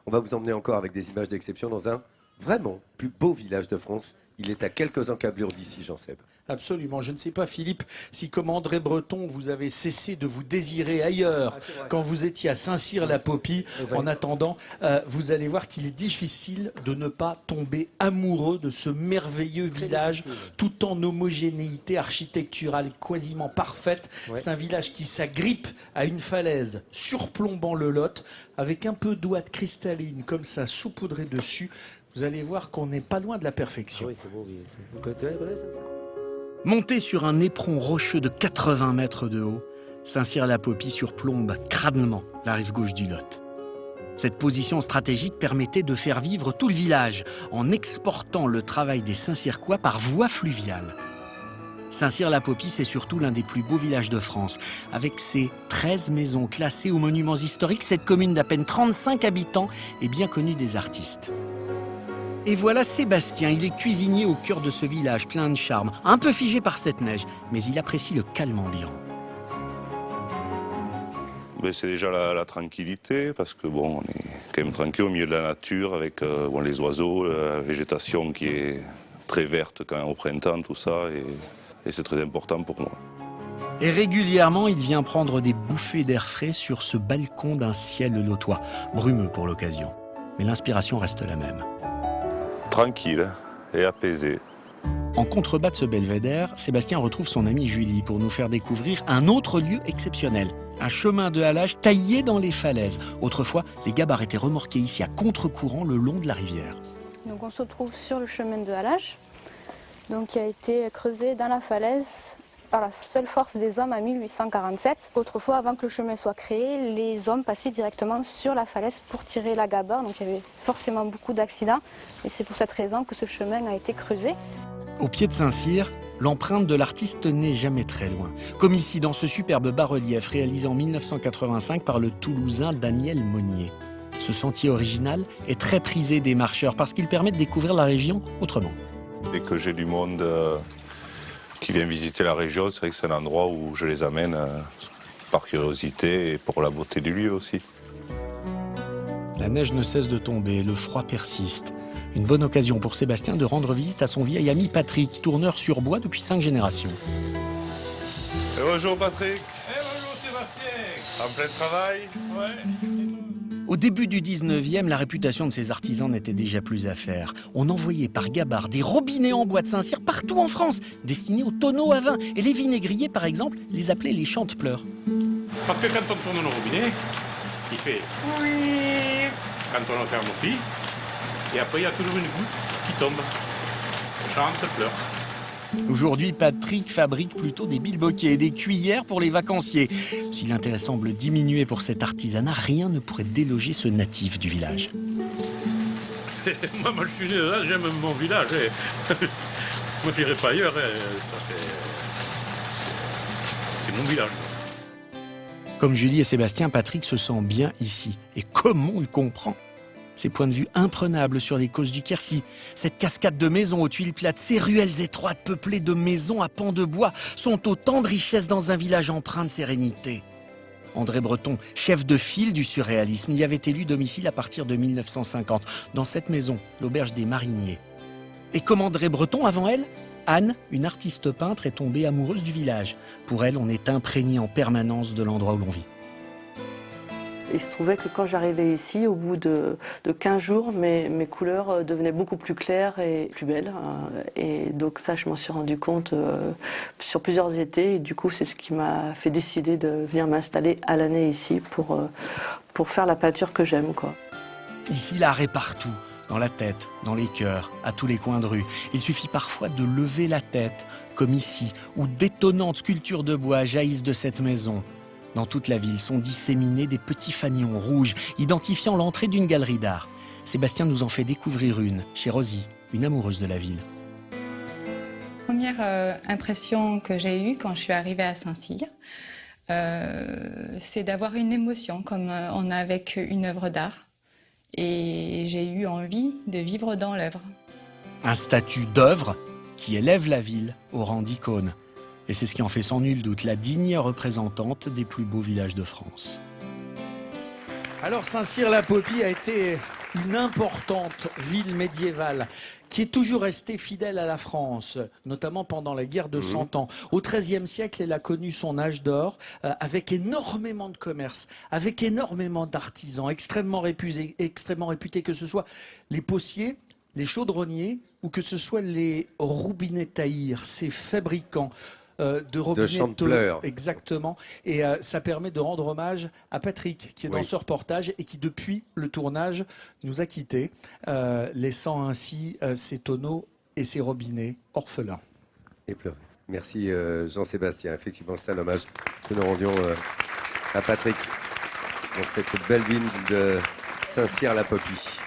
On va vous emmener encore avec des images d'exception dans un vraiment plus beau village de France. Il est à quelques encablures d'ici, Jean-Seb. Absolument. Je ne sais pas, Philippe, si comme André Breton, vous avez cessé de vous désirer ailleurs quand vous étiez à Saint-Cyr-la-Popie. En attendant, vous allez voir qu'il est difficile de ne pas tomber amoureux de ce merveilleux village, tout en homogénéité architecturale quasiment parfaite. C'est un village qui s'agrippe à une falaise surplombant le Lot, avec un peu d'ouate cristalline comme ça saupoudrée dessus. Vous allez voir qu'on n'est pas loin de la perfection. Oui, c'est beau, oui. Monté sur un éperon rocheux de 80 mètres de haut, Saint-Cyr-la-Popie surplombe crânement la rive gauche du Lot. Cette position stratégique permettait de faire vivre tout le village en exportant le travail des Saint-Cyricois par voie fluviale. Saint-Cyr-la-Popie, c'est surtout l'un des plus beaux villages de France. Avec ses 13 maisons classées aux monuments historiques, cette commune d'à peine 35 habitants est bien connue des artistes. Et voilà Sébastien, il est cuisinier au cœur de ce village plein de charme, un peu figé par cette neige, mais il apprécie le calme ambiant. C'est déjà la tranquillité, parce que bon, on est quand même tranquille au milieu de la nature, avec les oiseaux, la végétation qui est très verte quand au printemps, tout ça, et c'est très important pour moi. Et régulièrement, il vient prendre des bouffées d'air frais sur ce balcon d'un ciel lotois, brumeux pour l'occasion. Mais l'inspiration reste la même. Tranquille et apaisé. En contrebas de ce belvédère, Sébastien retrouve son amie Julie pour nous faire découvrir un autre lieu exceptionnel. Un chemin de halage taillé dans les falaises. Autrefois, les gabarres étaient remorqués ici à contre-courant le long de la rivière. Donc on se trouve sur le chemin de halage, donc qui a été creusé dans la falaise par la seule force des hommes en 1847. Autrefois, avant que le chemin soit créé, les hommes passaient directement sur la falaise pour tirer la gabarre. Donc il y avait forcément beaucoup d'accidents. Et c'est pour cette raison que ce chemin a été creusé. Au pied de Saint-Cyr, l'empreinte de l'artiste n'est jamais très loin. Comme ici dans ce superbe bas-relief réalisé en 1985 par le Toulousain Daniel Monnier. Ce sentier original est très prisé des marcheurs parce qu'il permet de découvrir la région autrement. Dès que j'ai du monde qui vient visiter la région, c'est vrai que c'est un endroit où je les amène par curiosité et pour la beauté du lieu aussi. La neige ne cesse de tomber, le froid persiste. Une bonne occasion pour Sébastien de rendre visite à son vieil ami Patrick, tourneur sur bois depuis 5 générations. Et bonjour Patrick. Et bonjour Sébastien. En plein travail. Ouais. Au début du 19e, la réputation de ces artisans n'était déjà plus à faire. On envoyait par gabarre des robinets en bois de Saint-Cyr partout en France, destinés aux tonneaux à vin. Et les vinaigriers, par exemple, les appelaient les chante-pleurs. Parce que quand on tourne le robinet, il fait oui quand on le ferme aussi. Et après, il y a toujours une goutte qui tombe. Chante, pleure. Aujourd'hui, Patrick fabrique plutôt des bilboquets et des cuillères pour les vacanciers. Si l'intérêt semble diminuer pour cet artisanat, rien ne pourrait déloger ce natif du village. Moi, je suis né là, j'aime mon village. Moi, je n'irai pas ailleurs. Ça, c'est mon village. Comme Julie et Sébastien, Patrick se sent bien ici. Et comment on le comprend ? Ces points de vue imprenables sur les causes du Quercy, cette cascade de maisons aux tuiles plates, ces ruelles étroites peuplées de maisons à pans de bois sont autant de richesses dans un village empreint de sérénité. André Breton, chef de file du surréalisme, y avait élu domicile à partir de 1950, dans cette maison, l'auberge des Mariniers. Et comme André Breton avant elle, Anne, une artiste peintre, est tombée amoureuse du village. Pour elle, on est imprégné en permanence de l'endroit où l'on vit. Il se trouvait que quand j'arrivais ici, au bout de 15 jours, mes couleurs devenaient beaucoup plus claires et plus belles. Et donc ça, je m'en suis rendu compte sur plusieurs étés. Et du coup, c'est ce qui m'a fait décider de venir m'installer à l'année ici pour faire la peinture que j'aime, quoi. Ici, l'art est partout, dans la tête, dans les cœurs, à tous les coins de rue. Il suffit parfois de lever la tête, comme ici, où d'étonnantes sculptures de bois jaillissent de cette maison. Dans toute la ville sont disséminés des petits fanions rouges, identifiant l'entrée d'une galerie d'art. Sébastien nous en fait découvrir une, chez Rosie, une amoureuse de la ville. Première impression que j'ai eue quand je suis arrivée à Saint-Cyr, c'est d'avoir une émotion comme on a avec une œuvre d'art. Et j'ai eu envie de vivre dans l'œuvre. Un statut d'œuvre qui élève la ville au rang d'icône. Et c'est ce qui en fait sans nul doute la digne représentante des plus beaux villages de France. Alors Saint-Cyr-la-Popie a été une importante ville médiévale qui est toujours restée fidèle à la France, notamment pendant la guerre de 100 ans. Au XIIIe siècle, elle a connu son âge d'or, avec énormément de commerce, avec énormément d'artisans, extrêmement réputés, que ce soit les potiers, les chaudronniers, ou que ce soit les roubinets-taïrs, ces fabricants de robinets chantepleurs. Exactement. Et ça permet de rendre hommage à Patrick, qui est dans ce reportage et qui, depuis le tournage, nous a quittés, laissant ainsi ses tonneaux et ses robinets orphelins. Et pleurer. Merci Jean-Sébastien. Effectivement, c'est un hommage que nous rendions à Patrick dans cette belle ville de Saint-Cyr-la-Popie.